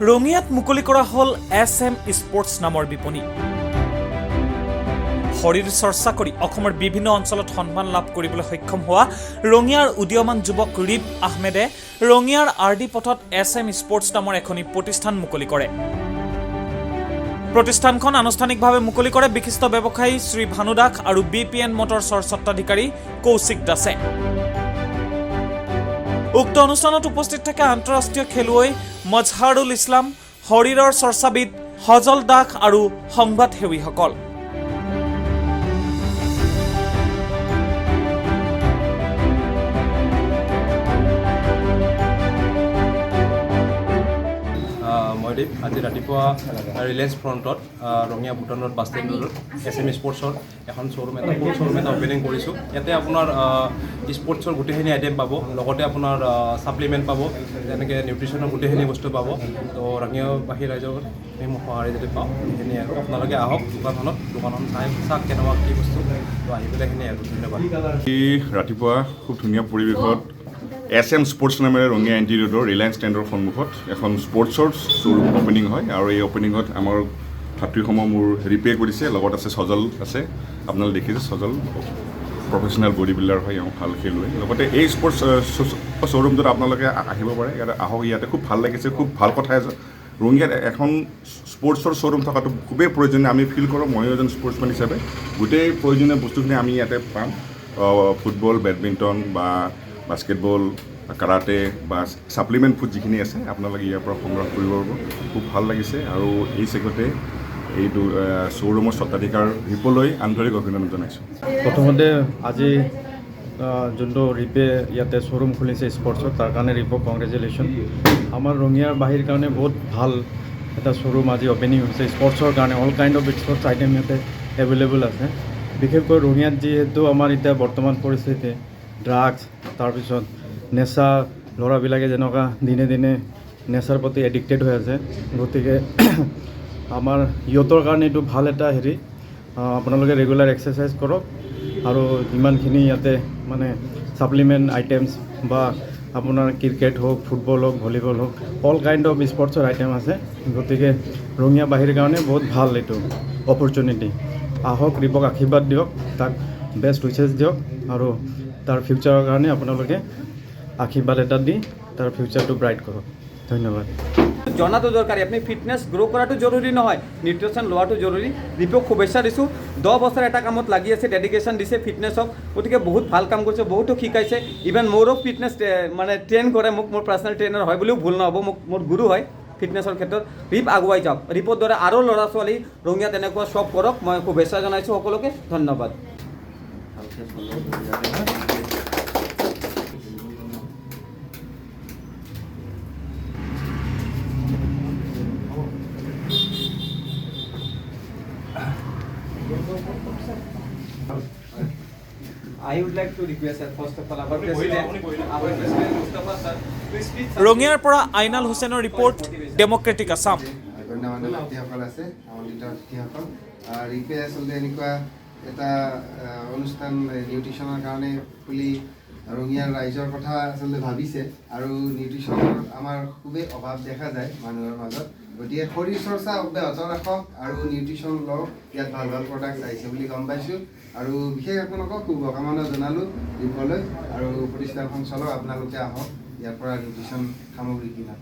ৰঙিয়াত মুকলি কৰা হ'ল SM স্পৰ্টছ নামৰ বিপণী। শৰীৰ চৰ্চা কৰি অসমৰ বিভিন্ন অঞ্চলত সন্মান লাভ কৰিবলৈ সক্ষম হোৱা ৰঙিয়াৰ উদীয়মান যুৱক ৰিপ আহমেদে ৰঙিয়াৰ RD পথত SM স্পৰ্টছ নামৰ এখনি প্ৰতিষ্ঠান মুকলি কৰে। প্ৰতিষ্ঠানখন আনুষ্ঠানিকভাৱে মুকলি কৰে বিশিষ্ট ব্যৱসায়ী শ্ৰী ভানু দাস আৰু BPN মটৰছৰ স্বত্বাধিকাৰী কৌশিক দাসে। উক্ত অনুষ্ঠানত উপস্থিত থাকে আন্তঃৰাষ্ট্ৰীয় খেলুৱৈ মজহাৰুল ইছলাম, শৰীৰৰ চৰ্চাবিদ সজল দাস আৰু সংবাদ সেৱীসকল। মই আজি ৰাতিপুৱা ৰিলায়েন্স ফ্ৰণ্টত Rangia Bhutan road bus stand ৰোডত SM স্পৰ্টছৰ এখন শ্ব'ৰুম এটা অপেনিং কৰিছোঁ। ইয়াতে আপোনাৰ স্পৰ্টছৰ গোটেইখিনি আইটেম পাব, লগতে আপোনাৰ ছাপ্লিমেণ্ট পাব, তেনেকৈ নিউট্ৰিশ্যনৰ গোটেইখিনি বস্তু পাব। তো ৰঙিয়াবাসী ৰাইজৰ সঁহাৰি যাতে পাওঁ সেইখিনি আৰু আপোনালোকে আহক দোকানখন চাওক কেনেকুৱা কি বস্তু, তো আহি পেলাই সেইখিনি আৰু ধন্যবাদ। ৰাতিপুৱা খুব ধুনীয়া পৰিৱেশত SM স্পৰ্টছ নামেৰে ৰঙিয়া NT ৰোডৰ ৰিলায়েন্স ষ্টেণ্ডৰ সন্মুখত এখন স্পৰ্টছৰ শ্ব'ৰুম অপেনিং হয় আৰু এই অপেনিঙত আমাৰ ভাতৃসমূহ মোৰ ৰিপে কৰিছে, লগত আছে সজল আছে, আপোনালোকে দেখিছে সজল প্ৰফেচনেল বডি বিল্ডাৰ হয়, এওঁ ভাল খেলুৱৈ। লগতে এই স্পৰ্টছ শ্ব'ৰুমটোত আপোনালোকে আহিব পাৰে, ইয়াতে আহক, ইয়াতে খুব ভাল লাগিছে, খুব ভাল কথা আছে। ৰঙিয়াত এখন স্পৰ্টছৰ শ্ব'ৰুম থকাটো খুবেই প্ৰয়োজনীয়, আমি ফিল কৰোঁ। ময়ো এজন স্পৰ্টছমেন হিচাপে গোটেই প্ৰয়োজনীয় বস্তুখিনি আমি ইয়াতে পাম। ফুটবল, বেডমিণ্টন বা বাস্কেটবল, কাৰাটে বা ছাপ্লিমেণ্ট ফুড যিখিনি আছে আপোনালোকে ইয়াৰ পৰা সংগ্ৰহ কৰিব পাৰিব। খুব ভাল লাগিছে আৰু এই চেগতে এইটো শ্ব'ৰুমৰ স্বত্বাধিকাৰ ৰিপলৈ আন্তৰিক অভিনন্দন জনাইছোঁ। প্ৰথমতে আজি যোনটো ৰিপে ইয়াতে শ্ব'ৰুম খুলিছে স্পৰ্টছৰ, তাৰ কাৰণে ৰিপক কংগ্ৰেচুলেশ্যন। আমাৰ ৰঙিয়াৰ বাহিৰ কাৰণে বহুত ভাল এটা শ্ব'ৰুম আজি অপেনিং হৈছে স্পৰ্টছৰ কাৰণে। All kind of sports item ইয়াতে এভেইলেবল আছে। বিশেষকৈ ৰঙিয়াত যিহেতু আমাৰ এতিয়া বৰ্তমান পৰিস্থিতি ড্ৰাগছ, তাৰপিছত নেচা, ল'ৰাবিলাকে যেনেকুৱা দিনে দিনে নেচাৰ প্ৰতি এডিক্টেড হৈ আছে, গতিকে আমাৰ ইহঁতৰ কাৰণে এইটো ভাল এটা হেৰি। আপোনালোকে ৰেগুলাৰ এক্সাৰচাইজ কৰক আৰু যিমানখিনি ইয়াতে মানে ছাপ্লিমেণ্ট আইটেমছ বা আপোনাৰ ক্ৰিকেট হওক, ফুটবল হওক, ভলীবল হওক, অল কাইণ্ড অফ স্পৰ্টছৰ আইটেম আছে। গতিকে ৰঙিয়া বাহিৰ কাৰণে বহুত ভাল এইটো অপৰচুনিটি। আহক, ৰিপক আশীৰ্বাদ দিয়ক, তাক বেষ্ট উইচেছ দিয়ক আৰু তাৰ ফিউচাৰৰ কাৰণে আপোনালোকে আশীৰ্বাদ এটা দি তাৰ ফিউচাৰটো ব্ৰাইট কৰক। ধন্যবাদ। জনাটো দৰকাৰী, আপুনি ফিটনেছ গ্ৰ' কৰাটো জৰুৰী নহয়, নিউট্ৰিশ্যন লোৱাটো জৰুৰী। ৰিপক শুভেচ্ছা দিছোঁ। 10 বছৰ এটা কামত লাগি আছে, ডেডিকেশ্যন দিছে ফিটনেছক, গতিকে বহুত ভাল কাম কৰিছে, বহুতো শিকাইছে। ইভেন মোৰো ফিটনেছ মানে ট্ৰেইন কৰে, মোক মোৰ পাৰ্চনেল ট্ৰেইনাৰ হয় বুলিও ভুল নহ'ব, মোৰ গুৰু হয় ফিটনেছৰ ক্ষেত্ৰত। ৰিপ আগুৱাই যাওক, ৰিপৰ দৰে আৰু ল'ৰা ছোৱালী ৰঙিয়াত এনেকুৱা চব কৰক। মই শুভেচ্ছা জনাইছোঁ সকলোকে, ধন্যবাদ। I would like to request, first of all, our President Mustafa sir, please speak. ৰঙিয়াৰ পৰা আইনাল হুছেইনৰ ৰিপৰ্ট, ডেম'ক্ৰেটিক আছাম। ৰিপে আচলতে এনেকুৱা এটা অনুষ্ঠান নিউট্ৰিশ্যনৰ কাৰণে খুলি ৰঙিয়াৰ ৰাইজৰ কথা আচলতে ভাবিছে আৰু নিউট্ৰিশ্যনৰ আমাৰ খুবেই অভাৱ দেখা যায় মানুহৰ মাজত। গতিকে শৰীৰ চৰ্চা অব্যাহত ৰাখক আৰু নিউট্ৰিশ্যন লওক। ইয়াত ভাল ভাল প্ৰডাক্ট আহিছে বুলি গম পাইছোঁ আৰু বিশেষ আপোনালোকক শুভকামনা জনালোঁ ৰিপলৈ, আৰু প্ৰতিষ্ঠানখন চলক, আপোনালোকে আহক ইয়াৰ পৰা নিউট্ৰিশ্যন সামগ্ৰী কিনা।